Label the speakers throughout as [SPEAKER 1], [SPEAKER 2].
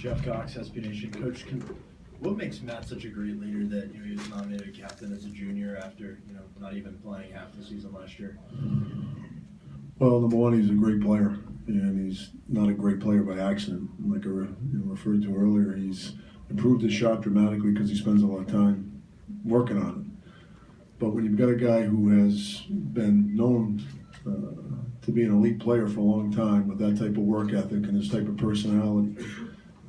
[SPEAKER 1] Jeff Cox, SB Nation. Coach, what makes Matt such a great leader that he was nominated captain as a junior after not even playing half the season last year?
[SPEAKER 2] Well, number one, he's a great player, and he's not a great player by accident. Like I referred to earlier, he's improved his shot dramatically because he spends a lot of time working on it. But when you've got a guy who has been known to be an elite player for a long time with that type of work ethic and this type of personality,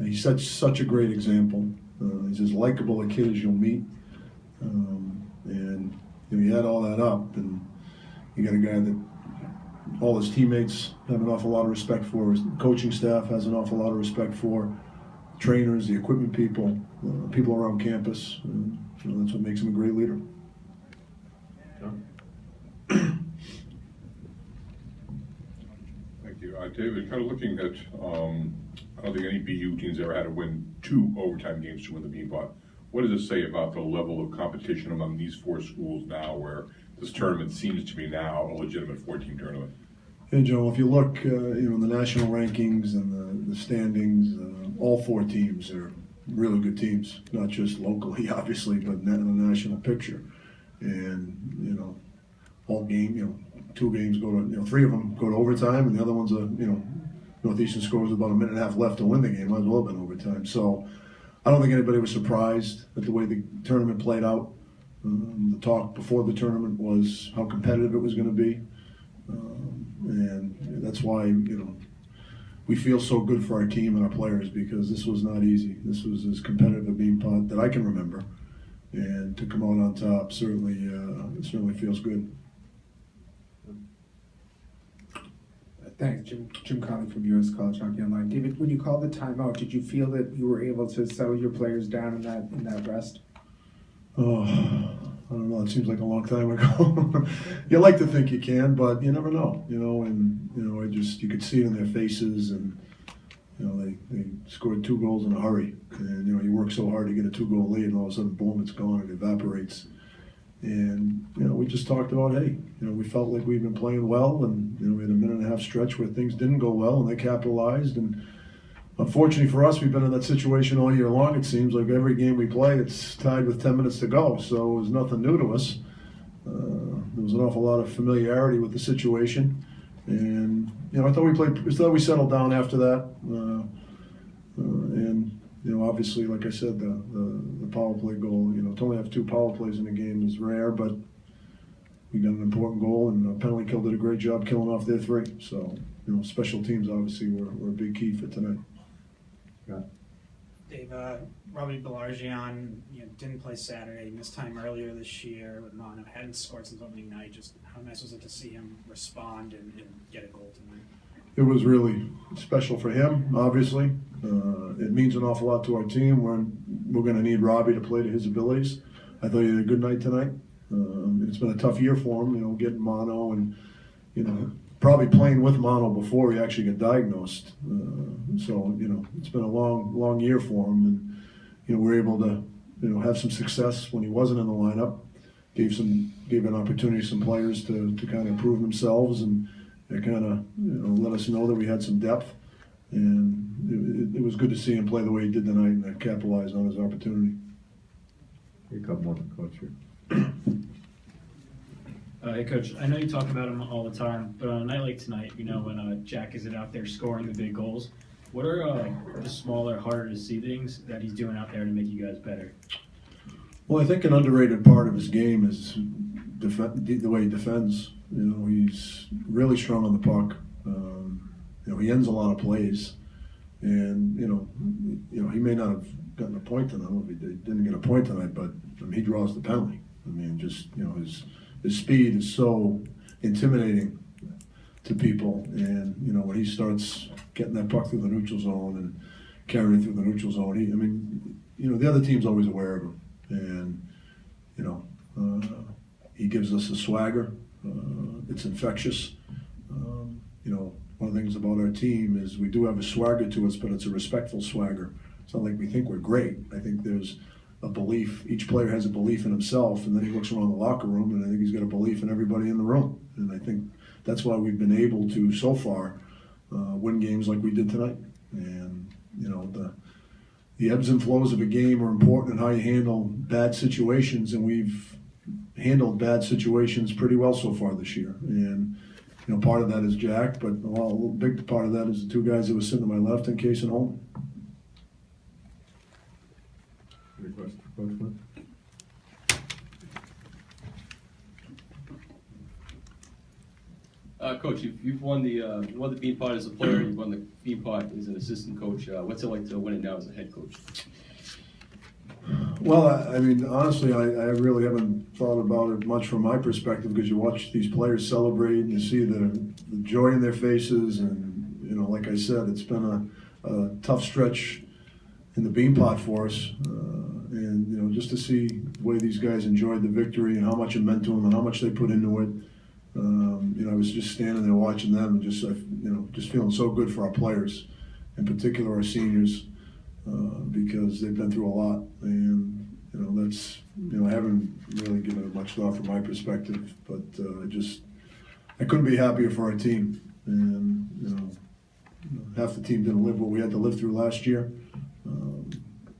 [SPEAKER 2] he sets such a great example. He's as likable a kid as you'll meet, and you add all that up, and you got a guy that all his teammates have an awful lot of respect for, his coaching staff has an awful lot of respect for, trainers, the equipment people, people around campus. And, that's what makes him a great leader.
[SPEAKER 3] Thank you. David, kind of looking at, I don't think any BU teams ever had to win 2 overtime games to win the Beanpot. What does it say about the level of competition among these 4 schools now, where this tournament seems to be now a legitimate 4-team tournament?
[SPEAKER 2] Hey, Joe, if you look in the national rankings and the standings, all 4 teams are really good teams, not just locally, obviously, but in the national picture. And, all game, 2 games go to, 3 of them go to overtime, and the other one's Northeastern scores about a minute and a half left to win the game. Might as well have been overtime. So I don't think anybody was surprised at the way the tournament played out. The talk before the tournament was how competitive it was going to be. And that's why, we feel so good for our team and our players, because this was not easy. This was as competitive a Beanpot that I can remember. And to come out on top certainly feels good.
[SPEAKER 4] Thanks, Jim Conley from U.S. College Hockey Online. David, when you called the timeout, did you feel that you were able to settle your players down in that rest?
[SPEAKER 2] Oh, I don't know. It seems like a long time ago. You like to think you can, but you never know. And you could see it in their faces, and they scored 2 goals in a hurry, and you work so hard to get a 2-goal lead, and all of a sudden, boom, it's gone, it evaporates. And we just talked about, hey, we felt like we'd been playing well, and we had a minute and a half stretch where things didn't go well, and they capitalized. And unfortunately for us, we've been in that situation all year long. It seems like every game we play, it's tied with 10 minutes to go, so it was nothing new to us. There was an awful lot of familiarity with the situation, and I thought we settled down after that. And obviously, like I said, the power play goal, to only have 2 power plays in a game is rare, but we got an important goal, and penalty kill did a great job killing off their 3. So, special teams obviously were a big key for tonight.
[SPEAKER 4] Yeah.
[SPEAKER 5] Dave, Robbie Belargian didn't play Saturday, missed time earlier this year with Mono, hadn't scored since opening night. Just how nice was it to see him respond and get a goal tonight?
[SPEAKER 2] It was really special for him, obviously. It means an awful lot to our team. We're going to need Robbie to play to his abilities. I thought he had a good night tonight. It's been a tough year for him, getting mono and, probably playing with mono before he actually got diagnosed. So, it's been a long year for him. And, we're able to, have some success when he wasn't in the lineup. Gave an opportunity to some players to kind of prove themselves, and it kind of let us know that we had some depth, and it was good to see him play the way he did tonight and capitalize on his opportunity.
[SPEAKER 6] You got more than coach here.
[SPEAKER 7] Hey, Coach, I know you talk about him all the time, but on a night like tonight, when Jack isn't out there scoring the big goals, what are the smaller, harder to see things that he's doing out there to make you guys better? Well,
[SPEAKER 2] I think an underrated part of his game is the way he defends. He's really strong on the puck. He ends a lot of plays, and he may not have gotten a point tonight. I don't know if he didn't get a point tonight, but he draws the penalty. His speed is so intimidating to people, and when he starts getting that puck through the neutral zone and carrying through the neutral zone, the other team's always aware of him, and he gives us a swagger. It's infectious. One of the things about our team is we do have a swagger to us, but it's a respectful swagger. It's not like we think we're great. I think there's a belief. Each player has a belief in himself, and then he looks around the locker room, and I think he's got a belief in everybody in the room. And I think that's why we've been able to, so far, win games like we did tonight. And, the ebbs and flows of a game are important in how you handle bad situations, and we've handled bad situations pretty well so far this year. And part of that is Jack, but a little big part of that is the two guys that were sitting to my left and Case and Holman.
[SPEAKER 6] Any questions for Coach Quinn?
[SPEAKER 8] Coach, you've won the Beanpot as a player. You've won the Beanpot as an assistant coach. What's it like to win it now as a head coach?
[SPEAKER 2] Well, I mean, honestly, I really haven't thought about it much from my perspective, because you watch these players celebrate and you see the joy in their faces, and like I said, it's been a tough stretch in the Beanpot for us, and just to see the way these guys enjoyed the victory and how much it meant to them and how much they put into it. I was just standing there watching them and just feeling so good for our players, in particular our seniors, because they've been through a lot, and that's I haven't really given it much thought from my perspective, but I couldn't be happier for our team, and half the team didn't live what we had to live through last year.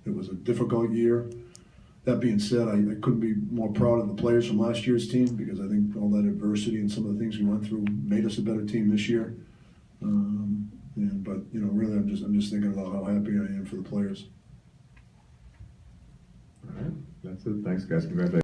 [SPEAKER 2] It was a difficult year. That being said, I couldn't be more proud of the players from last year's team, because I think all that adversity and some of the things we went through made us a better team this year. But really, I'm just thinking about how happy I am for the players.
[SPEAKER 6] All right, that's it. Thanks, guys. Congratulations.